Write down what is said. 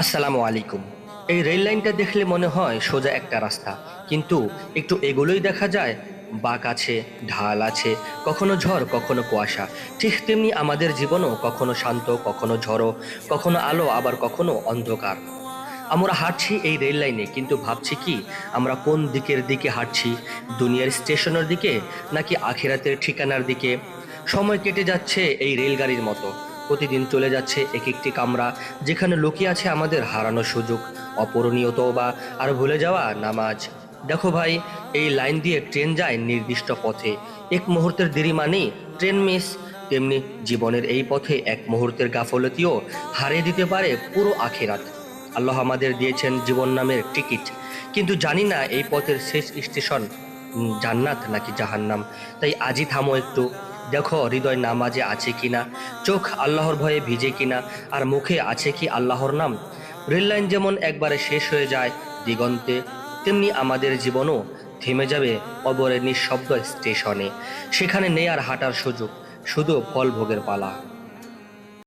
আসসালামু আলাইকুম। এই রেল লাইনটা দেখলে মনে হয় সোজা একটা রাস্তা, কিন্তু একটু এগুলোই দেখা যায় বাঁক আছে, ঢাল আছে, কখনো ঝড় কখনো কুয়াশা। ঠিক তেমনি আমাদের জীবনও কখনো শান্ত, কখনো ঝড়ো, কখনো আলো, আবার কখনো অন্ধকার। আমরা হাঁটছি এই রেল লাইনে, কিন্তু ভাবছি কি আমরা কোন দিকের দিকে হাঁটছি? দুনিয়ার স্টেশনের দিকে নাকি আখিরাতের ঠিকানার দিকে? সময় কেটে যাচ্ছে এই রেলগাড়ির মতো, প্রতিদিন চলে যাচ্ছে এক একটি কামরা, যেখানে লুকিয়ে আছে আমাদের হারানো সুযোগ, অপূরণীয় তওবা আর ভুলে যাওয়া নামাজ। দেখো ভাই, এই লাইন দিয়ে ট্রেন যায় নির্দিষ্ট পথে, এক মুহূর্তের দেরি মানেই ট্রেন মিস। তেমনি জীবনের এই পথে এক মুহূর্তের গাফলতিও হারিয়ে দিতে পারে পুরো আখিরাত। আল্লাহ আমাদের দিয়েছেন জীবন নামের টিকিট, কিন্তু জানি না এই পথের শেষ স্টেশন জান্নাত নাকি জাহান্নাম। তাই আজই থামো একটু, দেখো হৃদয় নামাজে আছে কিনা, চোখ আল্লাহর ভয়ে ভিজে কিনা, আর মুখে আছে কি আল্লাহর নাম। রেল লাইন যেমন একবারে শেষ হয়ে যায় দিগন্তে, তেমনি আমাদের জীবনও থেমে যাবে কবরের নিঃশব্দ স্টেশনে। সেখানে নেই আর হাঁটার সুযোগ, শুধু ফল ভোগের পালা।